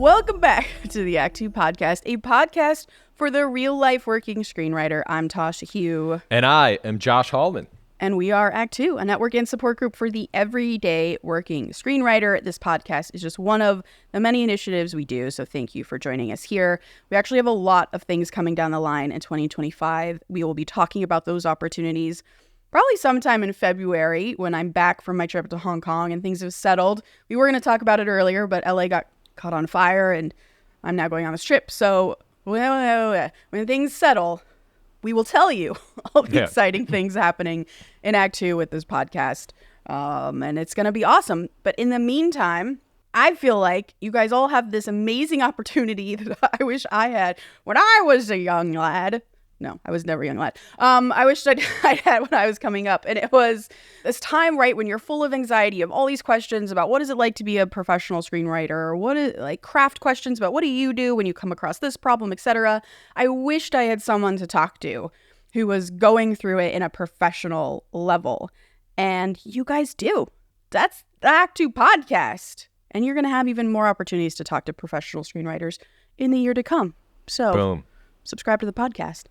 Welcome back to the Act Two podcast, a podcast for the real-life working screenwriter. I'm Tasha Hugh. And I am Josh Hallman. And we are Act Two, a network and support group for the everyday working screenwriter. This podcast is just one of the many initiatives we do, so thank you for joining us here. We actually have a lot of things coming down the line in 2025. We will be talking about those opportunities probably sometime in February when I'm back from my trip to Hong Kong and things have settled. We were going to talk about it earlier, but LA got caught on fire and I'm now going on this trip. So when things settle, we will tell you all the exciting things happening in Act Two with this podcast. And it's going to be awesome. But in the meantime, I feel like you guys all have this amazing opportunity that I wish I had when I was a young lad. No, I was never a young lad. I wish I'd had when I was coming up. And it was this time, right, when you're full of anxiety of all these questions about what is it like to be a professional screenwriter, or what is like craft questions about what do you do when you come across this problem, etc. I wished I had someone to talk to who was going through it in a professional level. And you guys do. That's the Act Two podcast. And you're going to have even more opportunities to talk to professional screenwriters in the year to come. So Boom. Subscribe to the podcast.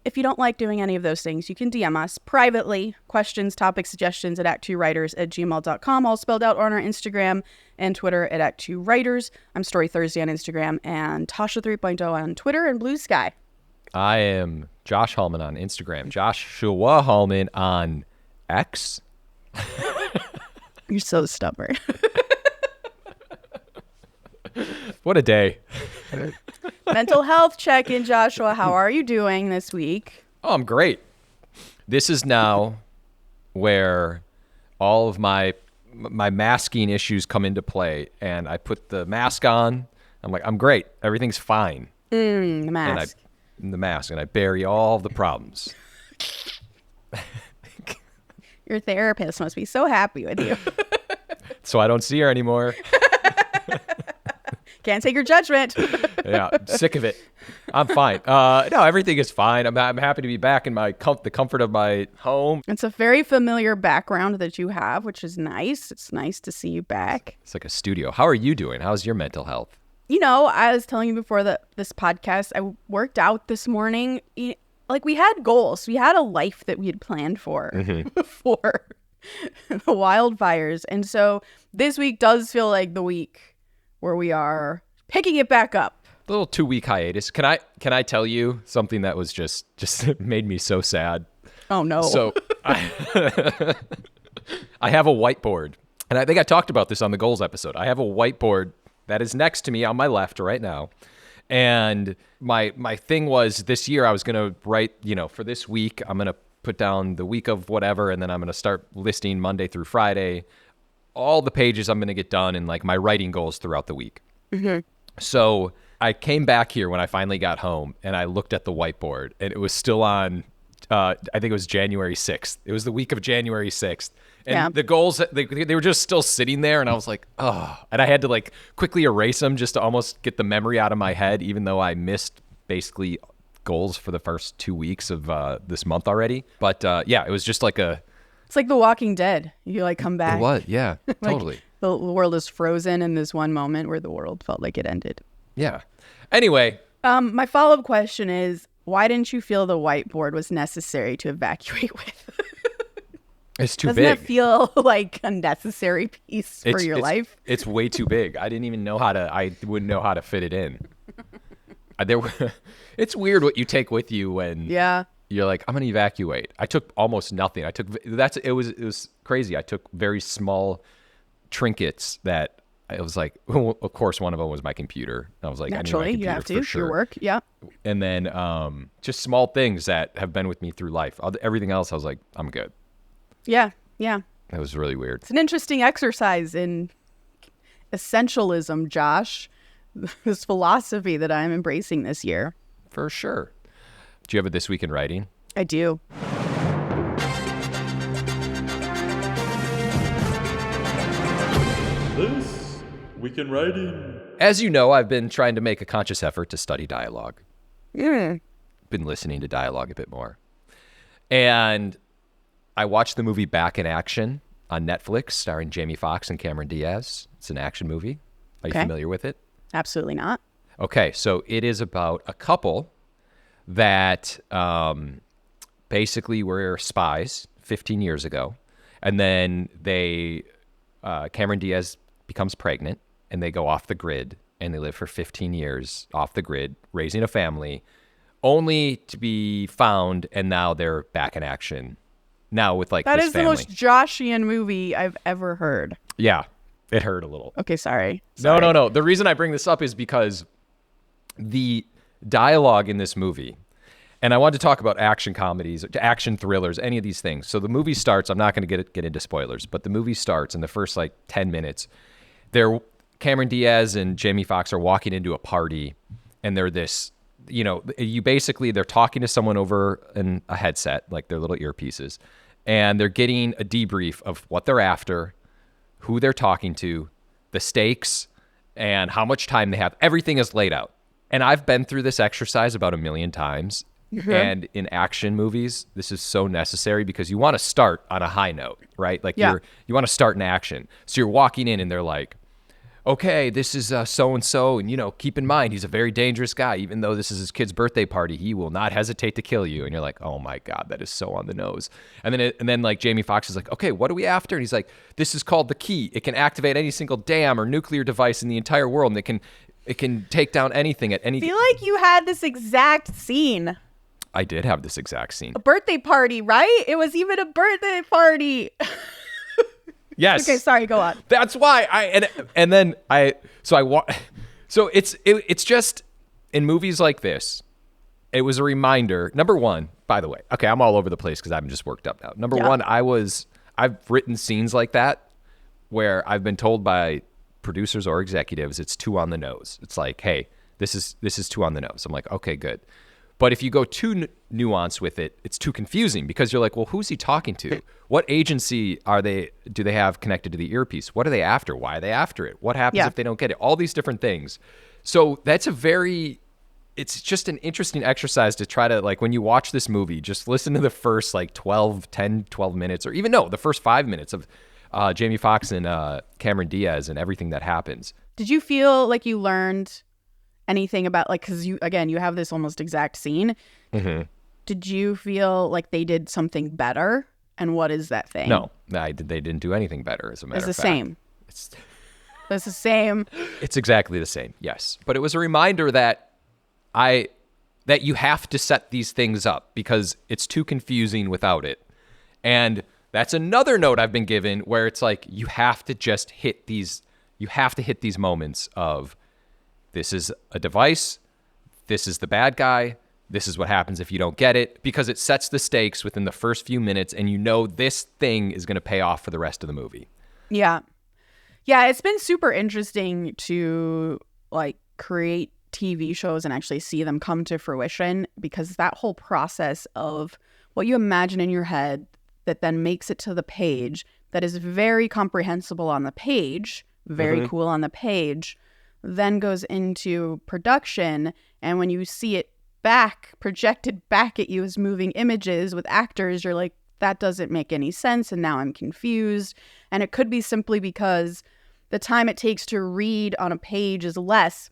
If you don't like doing any of those things, you can DM us privately, questions, topic suggestions at ActTwoWriters@gmail.com, all spelled out on our Instagram and Twitter at ActTwoWriters. I'm Story Thursday on Instagram and Tasha 3.0 on Twitter and Blue Sky. I am Josh Hallman on Instagram. Joshua Hallman on X. You're so stubborn. What a day. Mental health check-in, Joshua. How are you doing this week? Oh, I'm great. This is now where all of my masking issues come into play, and I put the mask on. I'm like, I'm great. Everything's fine. The mask. And I bury all the problems. Your therapist must be so happy with you. So I don't see her anymore. Can't take your judgment. Yeah, I'm sick of it. I'm fine. No, everything is fine. I'm happy to be back in the comfort of my home. It's a very familiar background that you have, which is nice. It's nice to see you back. It's like a studio. How are you doing? How's your mental health? You know, I was telling you before this podcast, I worked out this morning. Like, we had goals. We had a life that we had planned for before the wildfires. And so this week does feel like the week where we are picking it back up. A little 2-week hiatus. Can I tell you something that was just made me so sad? Oh no. So I have a whiteboard, and I think I talked about this on the goals episode. I have a whiteboard that is next to me on my left right now. And my thing was this year I was going to write, for this week, I'm going to put down the week of whatever, and then I'm going to start listing Monday through Friday all the pages I'm going to get done and like my writing goals throughout the week. Mm-hmm. So I came back here when I finally got home and I looked at the whiteboard and it was still on, I think it was January 6th. It was the week of January 6th. And the goals, they were just still sitting there and I was like, oh, and I had to like quickly erase them just to almost get the memory out of my head, even though I missed basically goals for the first 2 weeks of this month already. But it was just like it's like The Walking Dead. You like come back. It was, yeah, totally. Like the world is frozen in this one moment where the world felt like it ended. Yeah. Anyway. My follow-up question is, why didn't you feel the whiteboard was necessary to evacuate with? It's too Doesn't big. Doesn't that feel like a necessary piece for your life? It's way too big. I didn't even I wouldn't know how to fit it in. It's weird what you take with you when you're like, I'm going to evacuate. I took almost nothing. It was crazy. I took very small trinkets that I was like, of course, one of them was my computer. I was like, naturally, I need my computer you have to, for sure. Your work, yeah. And then just small things that have been with me through life. Everything else, I was like, I'm good. Yeah. That was really weird. It's an interesting exercise in essentialism, Josh. This philosophy that I'm embracing this year. For sure. Do you have a This Week in Writing? I do. This Week in Writing. As you know, I've been trying to make a conscious effort to study dialogue. Yeah. Been listening to dialogue a bit more. And I watched the movie Back in Action on Netflix, starring Jamie Foxx and Cameron Diaz. It's an action movie. Are you familiar with it? Absolutely not. Okay, so it is about a couple that basically were spies 15 years ago, and then Cameron Diaz becomes pregnant, and they go off the grid, and they live for 15 years off the grid, raising a family, only to be found, and now they're back in action. Now with like That this is family. the most Joshian movie I've ever heard. Yeah, it hurt a little. Okay, sorry. No. The reason I bring this up is because the dialogue in this movie, and I want to talk about action comedies, action thrillers, any of these things. So the movie starts. I'm not going to get into spoilers, but the movie starts in the first like 10 minutes. Cameron Diaz and Jamie Foxx are walking into a party, and they're this, they're talking to someone over a headset, like their little earpieces, and they're getting a debrief of what they're after, who they're talking to, the stakes, and how much time they have. Everything is laid out. And I've been through this exercise about 1 million times. Mm-hmm. And in action movies, this is so necessary because you want to start on a high note, right? Like you want to start in action. So you're walking in and they're like, okay, this is so-and-so. And, keep in mind, he's a very dangerous guy. Even though this is his kid's birthday party, he will not hesitate to kill you. And you're like, oh my God, that is so on the nose. And then like Jamie Foxx is like, okay, what are we after? And he's like, this is called the key. It can activate any single dam or nuclear device in the entire world. And it can take down anything at any... I feel like you had this exact scene. I did have this exact scene. A birthday party, right? It was even a birthday party. Yes. Okay, sorry, go on. That's why so it's just in movies like this, it was a reminder. Number one, by the way, okay, I'm all over the place because I'm just worked up now. Number one, I've written scenes like that where I've been told by producers or executives it's too on the nose. It's like, hey, this is too on the nose. I'm like, okay, good. But if you go too nuanced with it, it's too confusing because you're like, well, who's he talking to? What agency do they have connected to the earpiece? What are they after? Why are they after it? What happens if they don't get it? All these different things. So it's just an interesting exercise to try to, like, when you watch this movie, just listen to the first like 12 minutes, or even the first 5 minutes of Jamie Foxx and Cameron Diaz and everything that happens. Did you feel like you learned anything about, like, because you have this almost exact scene. Mm-hmm. Did you feel like they did something better? And what is that thing? No, they didn't do anything better, as a matter of fact. It's the same. It's the same. It's exactly the same, yes. But it was a reminder that you have to set these things up because it's too confusing without it. And that's another note I've been given where it's like you have to just hit these moments of, this is a device, this is the bad guy, this is what happens if you don't get it, because it sets the stakes within the first few minutes and this thing is going to pay off for the rest of the movie. Yeah. Yeah, it's been super interesting to like create TV shows and actually see them come to fruition, because that whole process of what you imagine in your head that then makes it to the page, that is very comprehensible on the page, very cool on the page, then goes into production, and when you see it projected back at you as moving images with actors, you're like, that doesn't make any sense, and now I'm confused. And it could be simply because the time it takes to read on a page is less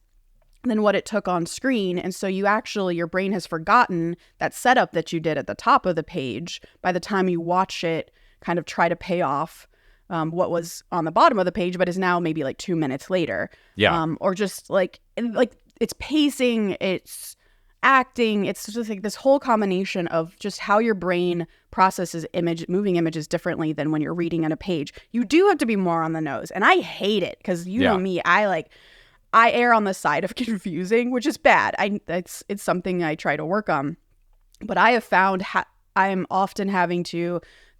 than what it took on screen, and so your brain has forgotten that setup that you did at the top of the page by the time you watch it kind of try to pay off what was on the bottom of the page, but is now maybe like 2 minutes later. Yeah. Or just like it's pacing, it's acting, it's just like this whole combination of just how your brain processes moving images differently than when you're reading on a page. You do have to be more on the nose, and I hate it because know me, I err on the side of confusing, which is bad. It's something I try to work on, but I have found I am often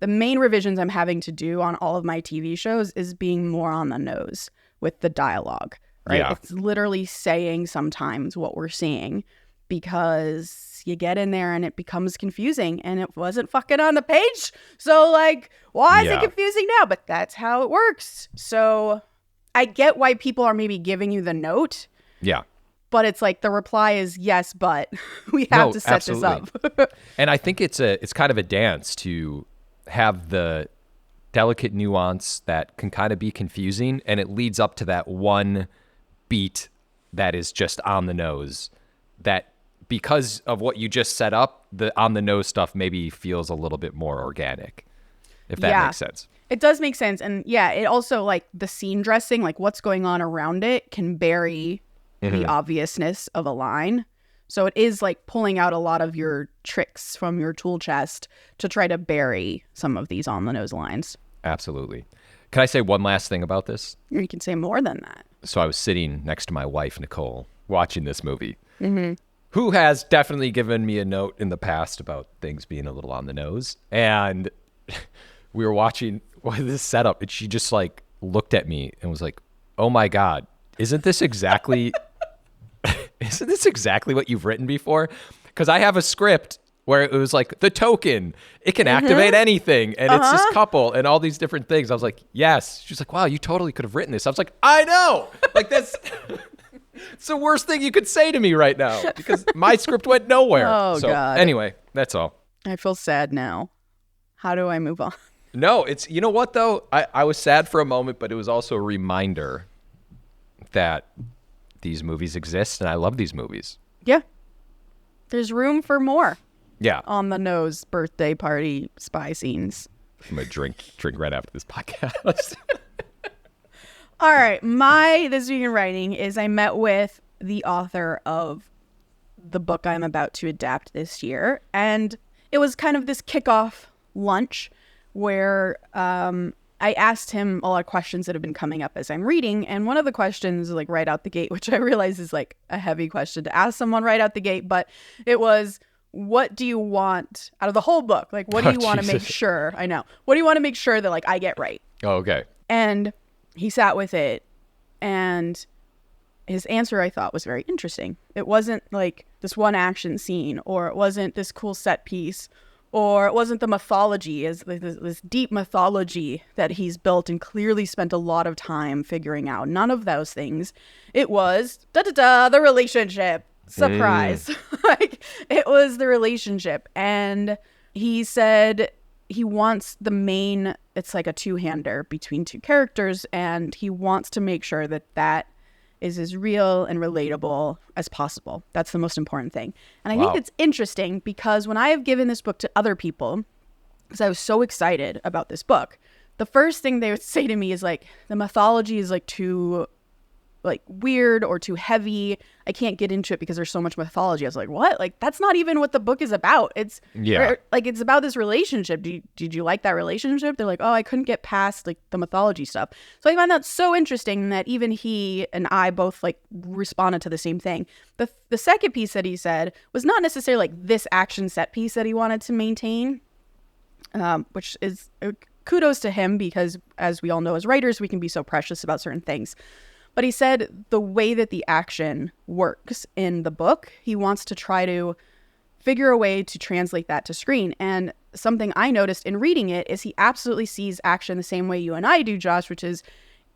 the main revisions I'm having to do on all of my TV shows is being more on the nose with the dialogue, right? Yeah. It's literally saying sometimes what we're seeing, because you get in there and it becomes confusing, and it wasn't fucking on the page. So like, why is it confusing now? But that's how it works. So I get why people are maybe giving you the note. Yeah. But it's like the reply is yes, but we have to set this up. And I think it's kind of a dance to have the delicate nuance that can kind of be confusing, and it leads up to that one beat that is just on the nose, that because of what you just set up, the on the nose stuff maybe feels a little bit more organic, if that makes sense. It does make sense. And yeah, it also, like, the scene dressing, like what's going on around it can bury the obviousness of a line. So it is like pulling out a lot of your tricks from your tool chest to try to bury some of these on the nose lines. Absolutely. Can I say one last thing about this? You can say more than that. So I was sitting next to my wife, Nicole, watching this movie, who has definitely given me a note in the past about things being a little on the nose. And we were watching this setup, and she just like looked at me and was like, "Oh my God, isn't this exactly what you've written before?" Because I have a script where it was like the token, it can activate anything, and it's this couple and all these different things. I was like, yes. She's like, wow, you totally could have written this. I was like, I know. Like, that's it's the worst thing you could say to me right now because my script went nowhere. Oh, God. Anyway, that's all. I feel sad now. How do I move on? No, it's, you know what though? I was sad for a moment, but it was also a reminder that these movies exist, and I love these movies. Yeah. There's room for more. Yeah. On the nose birthday party spy scenes. I'm going to drink right after this podcast. All right. My This Week in Writing is I met with the author of the book I'm about to adapt this year. And it was kind of this kickoff lunch where I asked him a lot of questions that have been coming up as I'm reading. And one of the questions, like right out the gate, which I realize is like a heavy question to ask someone right out the gate, but it was, what do you want out of the whole book? Like, what do you want to make sure? I know. What do you want to make sure that like I get right? Oh, okay. And he sat with it, and his answer I thought was very interesting. It wasn't like this one action scene, or it wasn't this cool set piece, or it wasn't the mythology, as this deep mythology that he's built and clearly spent a lot of time figuring out. None of those things. It was the relationship. Surprise. Like, it was the relationship. And he said he wants the main, it's like a two-hander between two characters, and he wants to make sure that that is as real and relatable as possible. That's the most important thing. And I think it's interesting because when I have given this book to other people, because I was so excited about this book, the first thing they would say to me is like, the mythology is like too like weird or too heavy. I can't get into it because there's so much mythology. I was like, what? Like, that's not even what the book is about. It's like, it's about this relationship. Did you like that relationship? They're like, oh, I couldn't get past like the mythology stuff. So I find that so interesting that even he and I both like responded to the same thing. The second piece that he said was not necessarily like this action set piece that he wanted to maintain, which is kudos to him, because as we all know as writers, we can be so precious about certain things. But he said the way that the action works in the book, he wants to try to figure a way to translate that to screen. And something I noticed in reading it is he absolutely sees action the same way you and I do, Josh, which is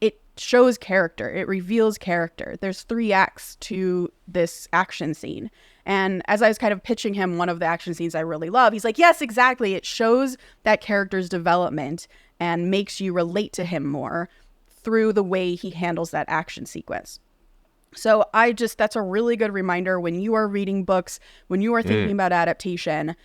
it shows character. It reveals character. There's 3 acts to this action scene. And as I was kind of pitching him one of the action scenes I really love, he's like, yes, exactly. It shows that character's development and makes you relate to him more through the way he handles that action sequence. So that's a really good reminder when you are reading books, when you are thinking about adaptation,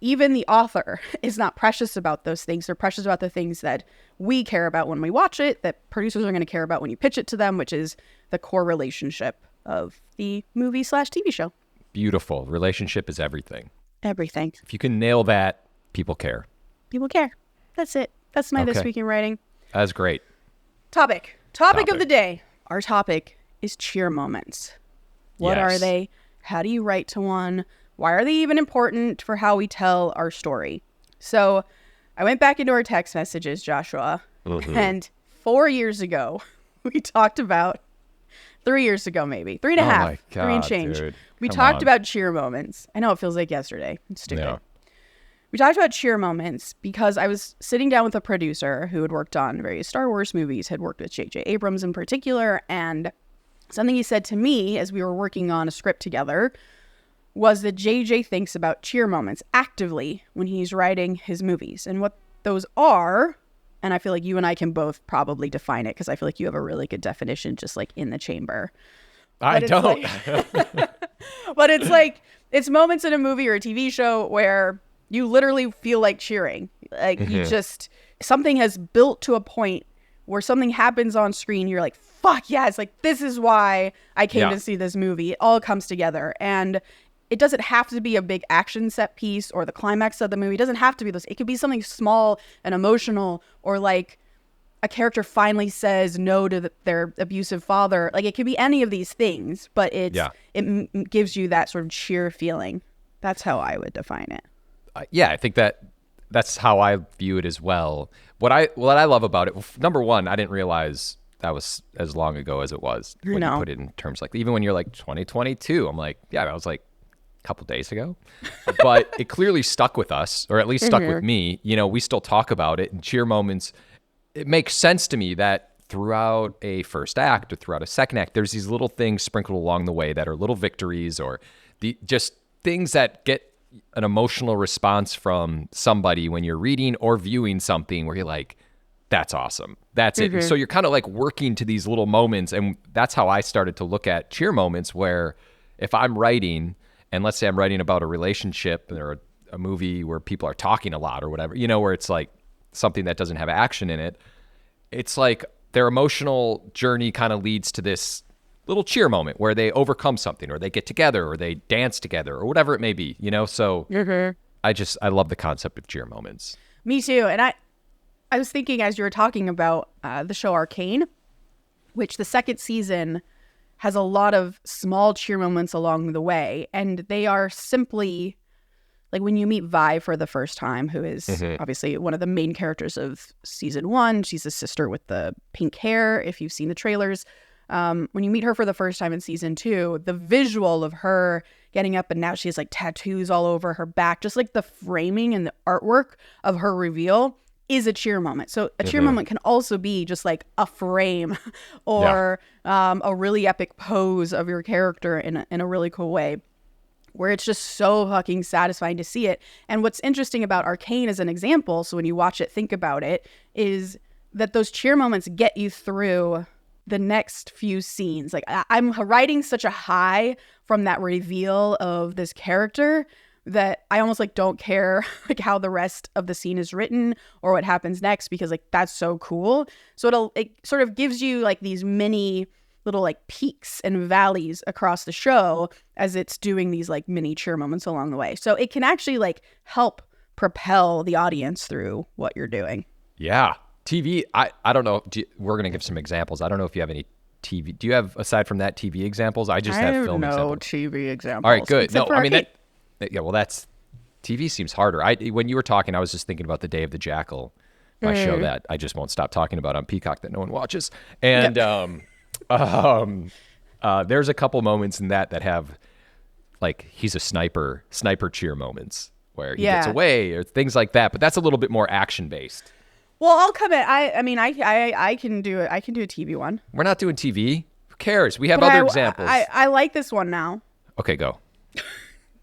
even the author is not precious about those things. They're precious about the things that we care about when we watch it, that producers are going to care about when you pitch it to them, which is the core relationship of the movie/TV show. Beautiful. Relationship is everything. Everything. If you can nail that, people care. People care. That's it. That's my This Week in Writing. That's great. Topic of the day. Our topic is cheer moments. What are they? How do you write to one? Why are they even important for how we tell our story? So I went back into our text messages, Joshua, and 4 years ago, we talked about 3 years ago, maybe 3.5, my God, 3 and change. dude. We Come talked on. about cheer moments. I know it feels like yesterday. It's stupid. Yeah. We talked about cheer moments because I was sitting down with a producer who had worked on various Star Wars movies, had worked with JJ Abrams in particular, and something he said to me as we were working on a script together was that JJ thinks about cheer moments actively when he's writing his movies. And what those are, and I feel like you and I can both probably define it because I feel like you have a really good definition just like in the chamber. I don't. But it's like, it's moments in a movie or a TV show where you literally feel like cheering. Like you just, something has built to a point where something happens on screen. You're like, fuck yes. Like, this is why I came to see this movie. It all comes together. And it doesn't have to be a big action set piece or the climax of the movie. It doesn't have to be those. It could be something small and emotional, or like a character finally says no to their abusive father. Like, it could be any of these things, but it gives you that sort of cheer feeling. That's how I would define it. I think that's how I view it as well. What I love about it, number one, I didn't realize that was as long ago as it was when you put it in terms like, even when you're like 2022, I'm like, yeah, that was like a couple days ago. But it clearly stuck with us, or at least stuck with me. You know, we still talk about it, and cheer moments. It makes sense to me that throughout a first act or throughout a second act, there's these little things sprinkled along the way that are little victories, or just things that get an emotional response from somebody when you're reading or viewing something where you're like, that's awesome. That's it. So you're kind of like working to these little moments. And that's how I started to look at cheer moments, where if I'm writing, and let's say I'm writing about a relationship or a movie where people are talking a lot or whatever, you know, where it's like something that doesn't have action in it, it's like their emotional journey kind of leads to this little cheer moment where they overcome something, or they get together, or they dance together, or whatever it may be, you know? So I love the concept of cheer moments. Me too. And I was thinking, as you were talking about the show Arcane, which the second season has a lot of small cheer moments along the way. And they are simply like when you meet Vi for the first time, who is obviously one of the main characters of season 1. She's the sister with the pink hair, if you've seen the trailers. When you meet her for the first time in season 2, the visual of her getting up, and now she has like tattoos all over her back, just like the framing and the artwork of her reveal is a cheer moment. So a cheer moment can also be just like a frame or a really epic pose of your character in a really cool way, where it's just so fucking satisfying to see it. And what's interesting about Arcane as an example, so when you watch it, think about it, is that those cheer moments get you through the next few scenes. Like, I'm riding such a high from that reveal of this character that I almost like don't care like how the rest of the scene is written or what happens next, because like that's so cool. So it sort of gives you like these mini little like peaks and valleys across the show as it's doing these like mini cheer moments along the way. So it can actually like help propel the audience through what you're doing. Yeah. TV, I don't know. We're going to give some examples. I don't know if you have any TV. Do you have, aside from that, TV examples? I just have film examples. TV examples. All right, good. Except No, I mean, that's, TV seems harder. When you were talking, I was just thinking about The Day of the Jackal, my show that I just won't stop talking about on Peacock that no one watches. And there's a couple moments in that have, like, he's a sniper cheer moments where he gets away or things like that. But that's a little bit more action-based. Well, I'll come in. I mean, I can do it. I can do a TV one. We're not doing TV. Who cares? We have other examples. I like this one now. Okay, go.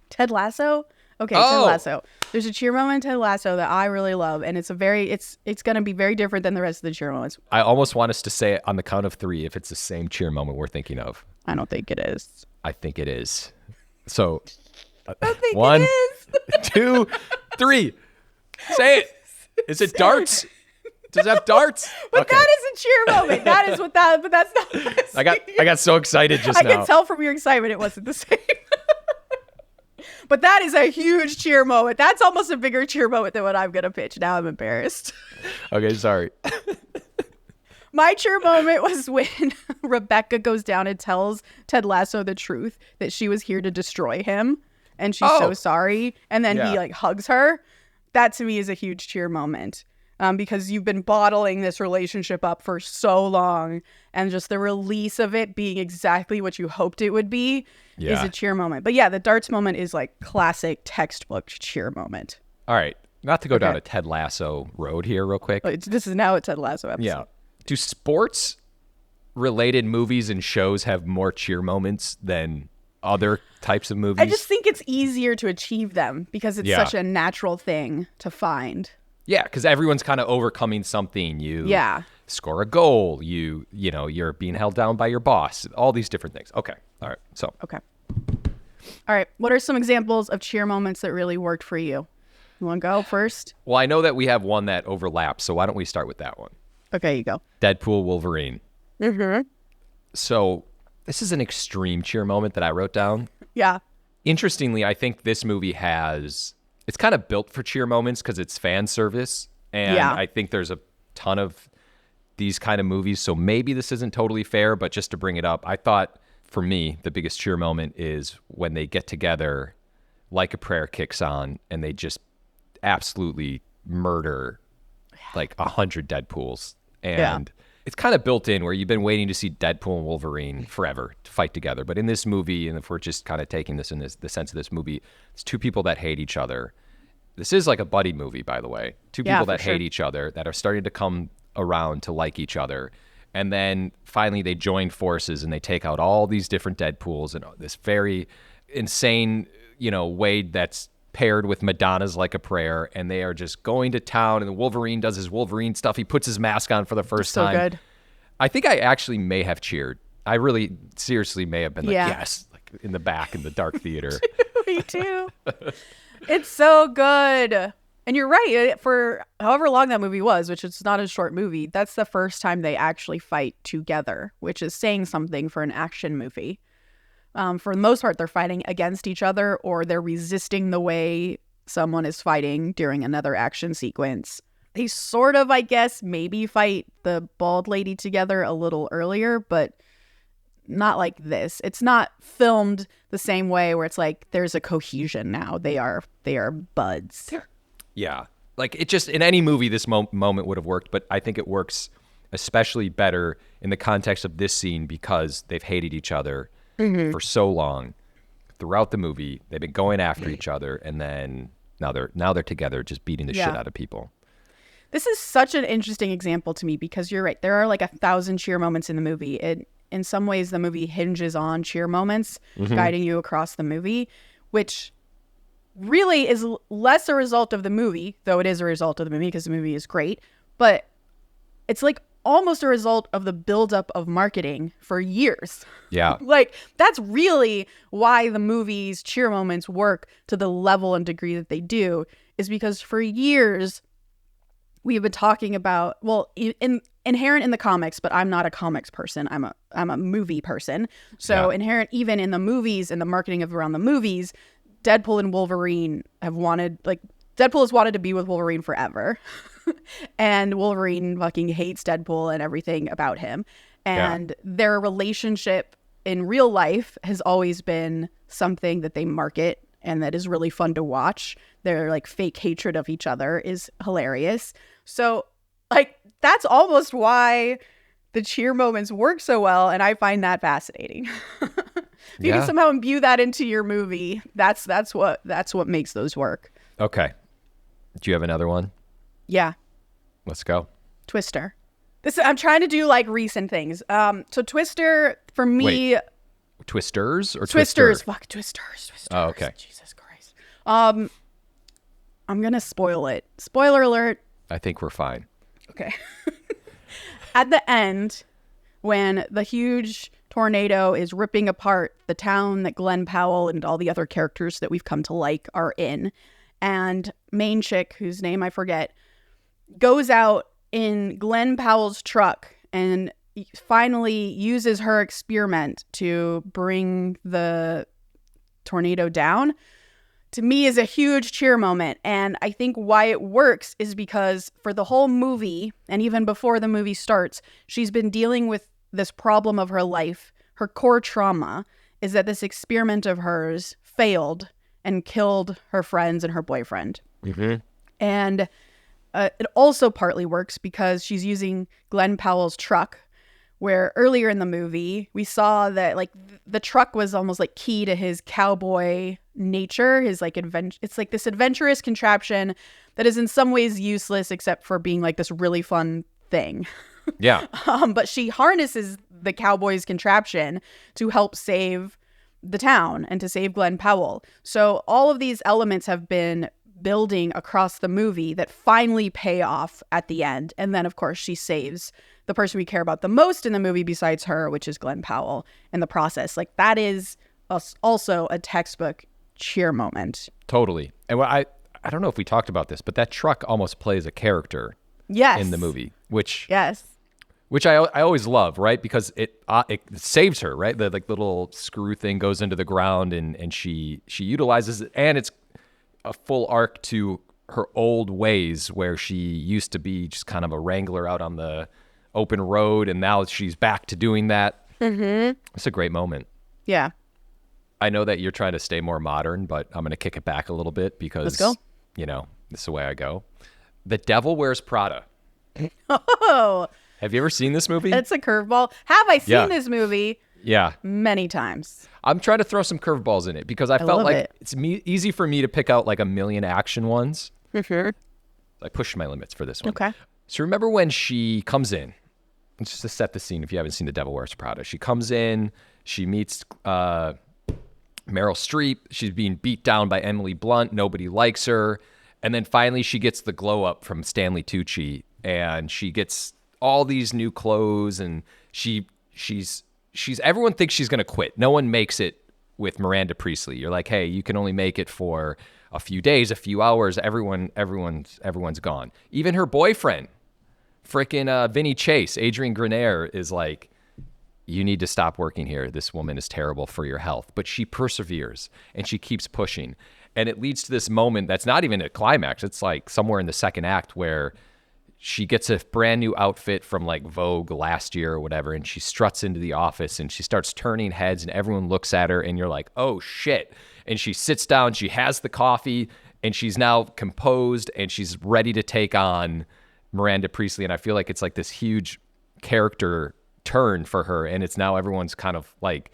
Ted Lasso. Okay, Ted Lasso. There's a cheer moment in Ted Lasso that I really love, and it's going to be very different than the rest of the cheer moments. I almost want us to say it on the count of 3 if it's the same cheer moment we're thinking of. I don't think it is. I think it is. So, I don't think 1, it is. 2, 3. Say it. Is it darts? Does it have darts? But okay. That is a cheer moment. That is what that. But that's not. What I got so excited just now. I can tell from your excitement it wasn't the same. But that is a huge cheer moment. That's almost a bigger cheer moment than what I'm gonna pitch. Now I'm embarrassed. Okay, sorry. My cheer moment was when Rebecca goes down and tells Ted Lasso the truth that she was here to destroy him, and she's so sorry. And then he like hugs her. That to me is a huge cheer moment. Because you've been bottling this relationship up for so long, and just the release of it being exactly what you hoped it would be is a cheer moment. But yeah, the darts moment is like classic textbook cheer moment. All right. Not to go down a Ted Lasso road here real quick. This is now a Ted Lasso episode. Yeah. Do sports related movies and shows have more cheer moments than other types of movies? I just think it's easier to achieve them because it's such a natural thing to find. Yeah, because everyone's kind of overcoming something. score a goal, you're being held down by your boss, all these different things. Okay. All right. So Okay. All right. What are some examples of cheer moments that really worked for you? You want to go first? well, I know that we have one that overlaps, so why don't we start with that one? Okay, you go. Deadpool Wolverine. Mm-hmm. So this is an extreme cheer moment that I wrote down. Yeah. Interestingly, I think this movie it's kind of built for cheer moments because it's fan service. And Yeah. I think there's a ton of these kind of movies. So maybe this isn't totally fair, but just to bring it up, I thought for me, the biggest cheer moment is when they get together, Like a Prayer kicks on, and they just absolutely murder like 100 Deadpools. And it's kind of built in where you've been waiting to see Deadpool and Wolverine forever to fight together. But in this movie, and if we're just kind of taking this in the sense of this movie, it's two people that hate each other. This is like a buddy movie, by the way. Two people that hate each other, that are starting to come around to like each other. And then finally they join forces and they take out all these different Deadpools in this very insane, way that's paired with Madonna's Like a Prayer. And they are just going to town, and Wolverine does his Wolverine stuff. He puts his mask on for the first time. So good. I think I actually may have cheered. I really seriously may have been yes, like in the back in the dark theater. Me too. It's so good. And you're right. For however long that movie was, which is not a short movie, that's the first time they actually fight together, which is saying something for an action movie. For the most part, they're fighting against each other, or they're resisting the way someone is fighting during another action sequence. They sort of, I guess, maybe fight the bald lady together a little earlier, but not like this. It's not filmed the same way where it's like there's a cohesion now. They are buds. Yeah. Like it just, in any movie, this moment would have worked, but I think it works especially better in the context of this scene because they've hated each other for so long throughout the movie. They've been going after each other, and then now they're together just beating the shit out of people. This is such an interesting example to me because you're right. There are like 1,000 cheer moments in the movie. In some ways, the movie hinges on cheer moments, guiding you across the movie, which really is less a result of the movie, though it is a result of the movie because the movie is great. But it's like almost a result of the buildup of marketing for years. Yeah. Like that's really why the movie's cheer moments work to the level and degree that they do, is because for years we've been talking about, well, inherent in the comics, but I'm not a comics person. I'm a movie person. So inherent even in the movies and the marketing of around the movies, Deadpool and Wolverine Deadpool has wanted to be with Wolverine forever. And Wolverine fucking hates Deadpool and everything about him. And their relationship in real life has always been something that they market and that is really fun to watch. Their like fake hatred of each other is hilarious. So like that's almost why the cheer moments work so well, and I find that fascinating. If you can somehow imbue that into your movie, that's what makes those work. Okay. Do you have another one? Yeah. Let's go. Twister. I'm trying to do like recent things. So Twister for me. Wait, Twisters or Twisters? Twister? Fuck Twisters. Oh, okay. Jesus Christ. I'm gonna spoil it. Spoiler alert. I think we're fine. Okay. At the end, when the huge tornado is ripping apart the town that Glenn Powell and all the other characters that we've come to like are in, and main chick, whose name I forget, goes out in Glenn Powell's truck and finally uses her experiment to bring the tornado down, to me is a huge cheer moment. And I think why it works is because for the whole movie, and even before the movie starts, she's been dealing with this problem of her life. Her core trauma is that this experiment of hers failed and killed her friends and her boyfriend. Mm-hmm. And it also partly works because she's using Glenn Powell's truck, where earlier in the movie we saw that like the truck was almost like key to his cowboy nature, his like it's like this adventurous contraption that is in some ways useless except for being like this really fun thing. Yeah. But she harnesses the cowboy's contraption to help save the town and to save Glenn Powell. So all of these elements have been building across the movie that finally pay off at the end. And then, of course, she saves the person we care about the most in the movie besides her, which is Glenn Powell, in the process. Like, that is also a textbook cheer moment. Totally. And I don't know if we talked about this, but that truck almost plays a character in the movie, which I always love, right? Because it saves her, right? The like little screw thing goes into the ground and she utilizes it, and it's a full arc to her old ways where she used to be just kind of a wrangler out on the open road, and now she's back to doing that. Mm-hmm. It's a great moment. Yeah. I know that you're trying to stay more modern, but I'm going to kick it back a little bit because, let's go. You know, this is the way I go. The Devil Wears Prada. Oh. Have you ever seen this movie? It's a curveball. Have I seen this movie? Yeah. Many times. I'm trying to throw some curveballs in it because I felt like it's easy for me to pick out like a million action ones. Mm-hmm. I pushed my limits for this one. Okay. So remember when she comes in, just to set the scene if you haven't seen The Devil Wears Prada. She comes in, she meets Meryl Streep. She's being beat down by Emily Blunt. Nobody likes her. And then finally she gets the glow up from Stanley Tucci, and she gets all these new clothes, and she's everyone thinks she's going to quit. No one makes it with Miranda Priestley. You're like, hey, you can only make it for a few days, a few hours. Everyone's gone. Even her boyfriend, frickin' Vinny Chase, Adrian Grenier, is like, you need to stop working here. This woman is terrible for your health. But she perseveres and she keeps pushing. And it leads to this moment that's not even a climax. It's like somewhere in the second act where she gets a brand new outfit from like Vogue last year or whatever, and she struts into the office and she starts turning heads and everyone looks at her and you're like, oh shit. And she sits down, she has the coffee, and she's now composed and she's ready to take on Miranda Priestley. And I feel like it's like this huge character turn for her, and it's now everyone's kind of like,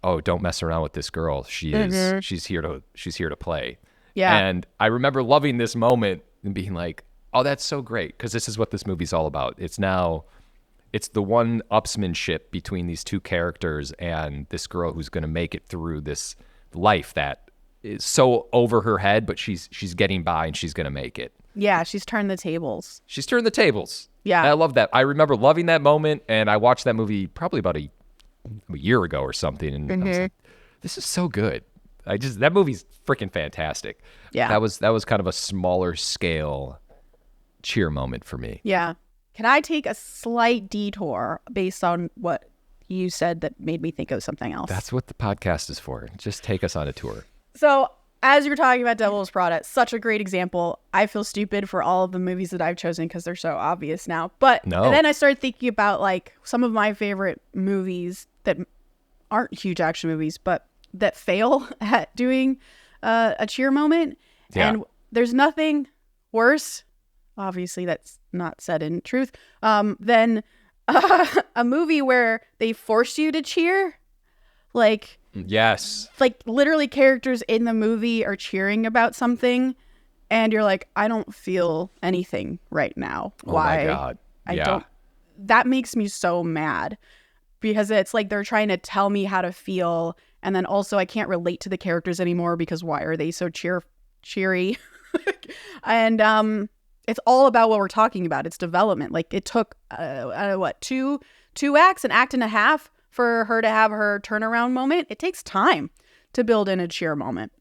oh, don't mess around with this girl. She's here to play. Yeah. And I remember loving this moment and being like, oh, that's so great, because this is what this movie's all about. It's the one-upsmanship between these two characters and this girl who's going to make it through this life that is so over her head, but she's getting by and she's going to make it. Yeah, she's turned the tables. Yeah. And I love that. I remember loving that moment, and I watched that movie probably about a year ago or something, and I was like, this is so good. That movie's freaking fantastic. Yeah. That was kind of a smaller scale cheer moment for me. Yeah. Can I take a slight detour based on what you said that made me think of something else? That's what the podcast is for. Just take us on a tour. So, as you're talking about Devil's Prada, such a great example. I feel stupid for all of the movies that I've chosen because they're so obvious now. But and then I started thinking about like some of my favorite movies that aren't huge action movies, but that fail at doing a cheer moment. Yeah. And there's nothing worse, obviously that's not said in truth, than a movie where they force you to cheer. Like, yes, like literally characters in the movie are cheering about something and you're like, I don't feel anything right now. Why? Oh my God. I don't. That makes me so mad because it's like they're trying to tell me how to feel, and then also I can't relate to the characters anymore because why are they so cheery? And it's all about what we're talking about. It's development. Like it took two acts, an act and a half for her to have her turnaround moment. It takes time to build in a cheer moment.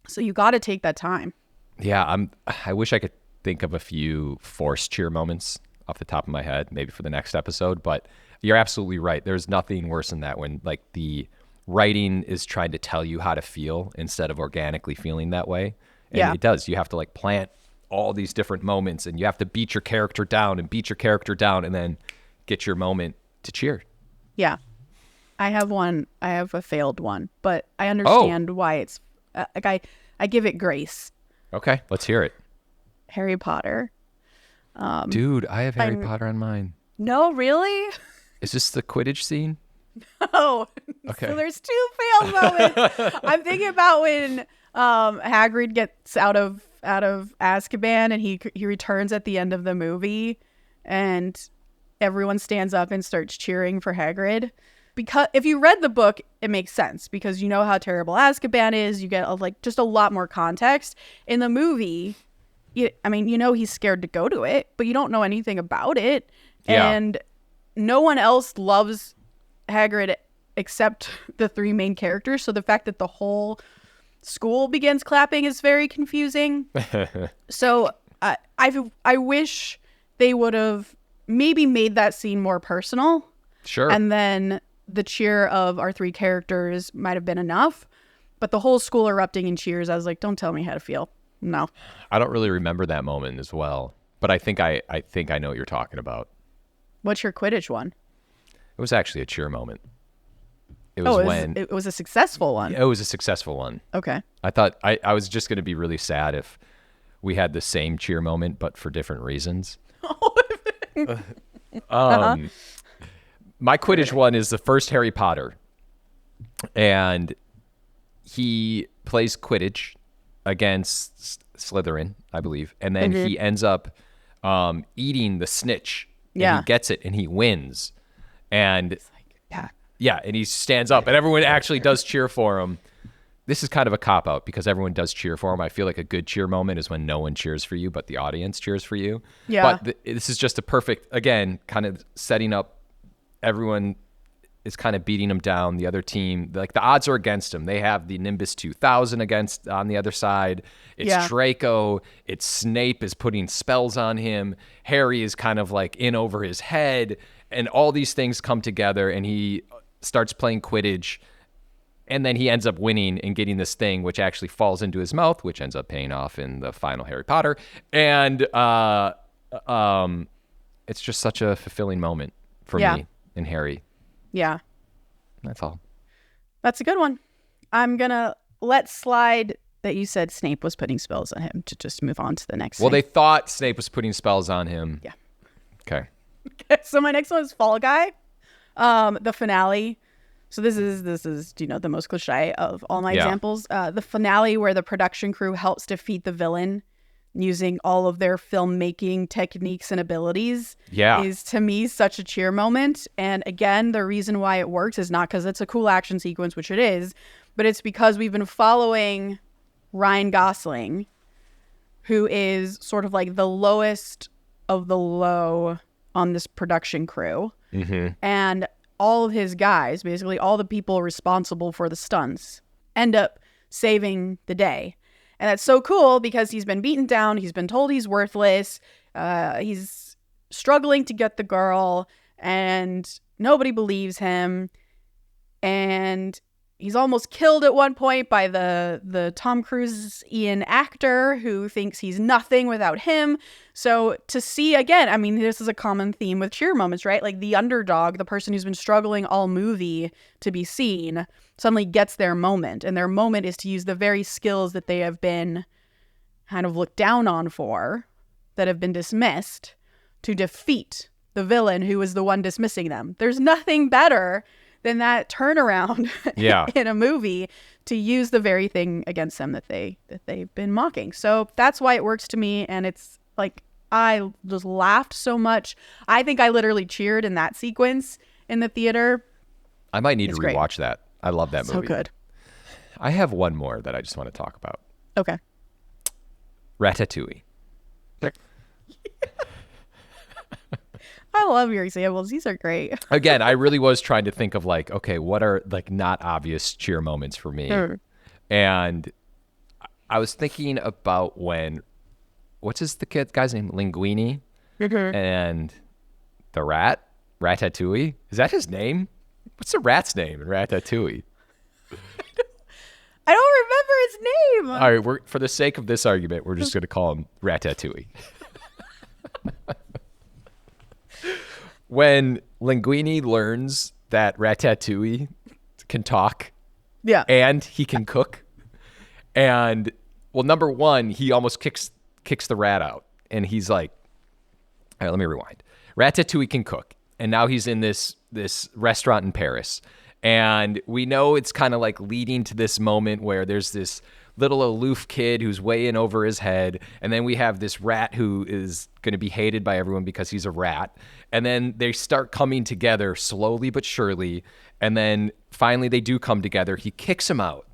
So you got to take that time. Yeah, I wish I could think of a few forced cheer moments off the top of my head, maybe for the next episode, but you're absolutely right. There's nothing worse than that when like the writing is trying to tell you how to feel instead of organically feeling that way. And it does. You have to like plant all these different moments, and you have to beat your character down and then get your moment to cheer. Yeah. I have a failed one, but I understand why it's like I give it grace. Okay, let's hear it. Harry Potter. Dude, I have Harry Potter on mine. No, really? Is this the Quidditch scene? No. Okay. So there's two failed moments. I'm thinking about when Hagrid gets out of Azkaban and he returns at the end of the movie and everyone stands up and starts cheering for Hagrid. because if you read the book, it makes sense because you know how terrible Azkaban is. You get just a lot more context. In the movie, he's scared to go to it, but you don't know anything about it. Yeah. And no one else loves Hagrid except the three main characters. So the fact that the whole school begins clapping is very confusing. So I wish they would have maybe made that scene more personal. Sure. And then the cheer of our three characters might have been enough. But the whole school erupting in cheers, I was like, don't tell me how to feel. No. I don't really remember that moment as well, but I think I know what you're talking about. What's your Quidditch one? It was actually a cheer moment. It was it was a successful one. It was a successful one. Okay. I thought I was just going to be really sad if we had the same cheer moment, but for different reasons. My Quidditch one is the first Harry Potter, and he plays Quidditch against Slytherin, I believe, and then he ends up eating the snitch. And he gets it, and he wins, and and he stands up, and everyone actually does cheer for him. This is kind of a cop-out because everyone does cheer for him. I feel like a good cheer moment is when no one cheers for you, but the audience cheers for you. Yeah. But this is just a perfect, again, kind of setting up. Everyone is kind of beating him down. The other team, like the odds are against him. They have the Nimbus 2000 against on the other side. It's Draco. It's Snape is putting spells on him. Harry is kind of like in over his head. And all these things come together, and he starts playing Quidditch. And then he ends up winning and getting this thing, which actually falls into his mouth, which ends up paying off in the final Harry Potter. And it's just such a fulfilling moment for me and Harry. Yeah. That's all. That's a good one. I'm going to let slide that you said Snape was putting spells on him to just move on to the next Well, thing. they thought Snape was putting spells on him. Yeah. Okay. So my next one is Fall Guy. The finale. So this is the most cliche of all my examples. The finale where the production crew helps defeat the villain using all of their filmmaking techniques and abilities is to me such a cheer moment. And again, the reason why it works is not because it's a cool action sequence, which it is, but it's because we've been following Ryan Gosling, who is sort of like the lowest of the low on this production crew. Mm-hmm. And all of his guys, basically all the people responsible for the stunts, end up saving the day. And that's so cool because he's been beaten down. He's been told he's worthless. He's struggling to get the girl, and nobody believes him. And he's almost killed at one point by the Tom Cruise-ian actor who thinks he's nothing without him. So to see, again, I mean, this is a common theme with cheer moments, right? Like the underdog, the person who's been struggling all movie to be seen, suddenly gets their moment. And their moment is to use the very skills that they have been kind of looked down on for, that have been dismissed, to defeat the villain who is the one dismissing them. There's nothing better than that turnaround in a movie to use the very thing against them that they've been mocking. So that's why it works to me. And it's like, I just laughed so much. I think I literally cheered in that sequence in the theater. I might need to rewatch that. I love that movie. So good. I have one more that I just want to talk about. Okay. Ratatouille. I love your examples. These are great. Again, I really was trying to think of like, okay, what are like not obvious cheer moments for me? Sure. And I was thinking about when, what's the guy's name? Linguini and the rat, Ratatouille. Is that his name? What's the rat's name in Ratatouille? I don't remember his name. All right, for the sake of this argument, we're just going to call him Ratatouille. When Linguini learns that Ratatouille can talk and he can cook, and, well, number one, he almost kicks the rat out, and he's like, all right, let me rewind. Ratatouille can cook, and now he's in this restaurant in Paris, and we know it's kind of like leading to this moment where there's this little aloof kid who's way in over his head. And then we have this rat who is going to be hated by everyone because he's a rat. And then they start coming together slowly but surely. And then finally they do come together. He kicks him out.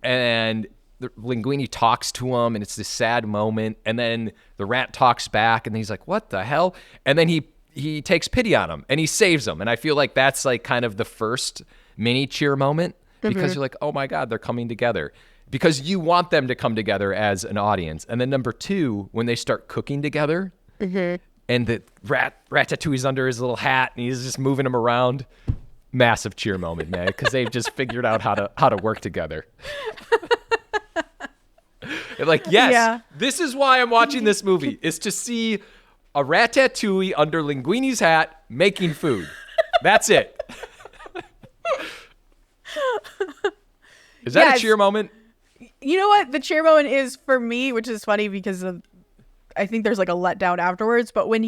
And Linguini talks to him, and it's this sad moment. And then the rat talks back, and he's like, what the hell? And then he takes pity on him, and he saves him. And I feel like that's like kind of the first mini cheer moment, because you're like, oh my God, they're coming together. Because you want them to come together as an audience. And then number two, when they start cooking together, and the Ratatouille's under his little hat, and he's just moving him around. Massive cheer moment, man, because they've just figured out how to work together. Like, yes, this is why I'm watching this movie, is to see a Ratatouille under Linguini's hat making food. That's it. Is that a cheer moment? You know what the cheer moment is for me, which is funny because I think there's like a letdown afterwards, but when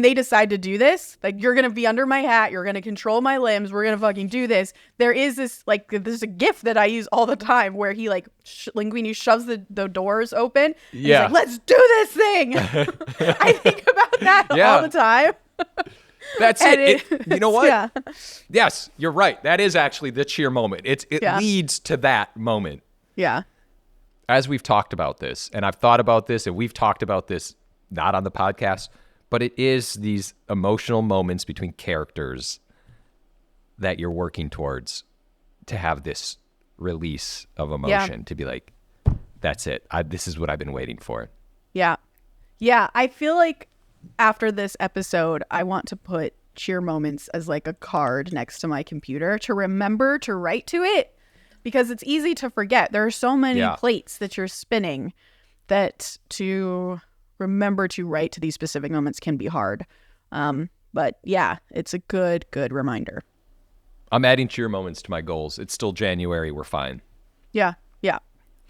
they decide to do this, like, you're going to be under my hat, you're going to control my limbs, we're going to fucking do this. There is this, like, there's a gif that I use all the time where he, like, Linguini shoves the doors open. Yeah. He's like, let's do this thing. I think about that all the time. That's it. You know what? Yeah. Yes, you're right. That is actually the cheer moment. It leads to that moment. Yeah. As we've talked about this, and I've thought about this, and we've talked about this, not on the podcast, but it is these emotional moments between characters that you're working towards to have this release of emotion, to be like, that's it. This is what I've been waiting for. Yeah. Yeah. I feel like after this episode, I want to put cheer moments as like a card next to my computer to remember to write to it, because it's easy to forget. There are so many plates that you're spinning that to remember to write to these specific moments can be hard. But yeah, it's a good reminder. I'm adding cheer moments to my goals. It's still January. We're fine. Yeah. Yeah.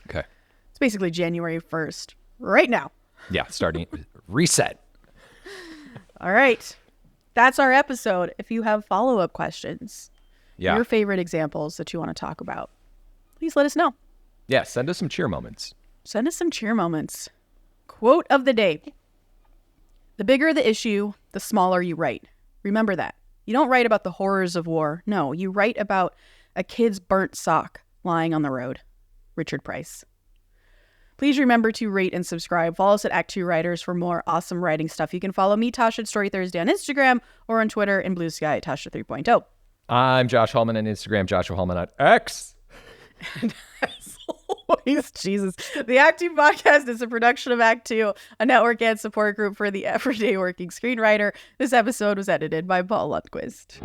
Okay. It's basically January 1st right now. Yeah. Starting reset. All right. That's our episode. If you have follow-up questions, your favorite examples that you want to talk about, please let us know. Yeah. Send us some cheer moments. Send us some cheer moments. Quote of the day. The bigger the issue, the smaller you write. Remember that. You don't write about the horrors of war. No, you write about a kid's burnt sock lying on the road. Richard Price. Please remember to rate and subscribe. Follow us at ActTwoWriters for more awesome writing stuff. You can follow me, Tasha, at Story Thursday on Instagram, or on Twitter and Blue Sky at Tasha 3.0. I'm Josh Hallman on Instagram, Joshua Hallman on X. Jesus. The Act Two podcast is a production of Act Two, a network and support group for the everyday working screenwriter. This episode was edited by Paul Lundquist.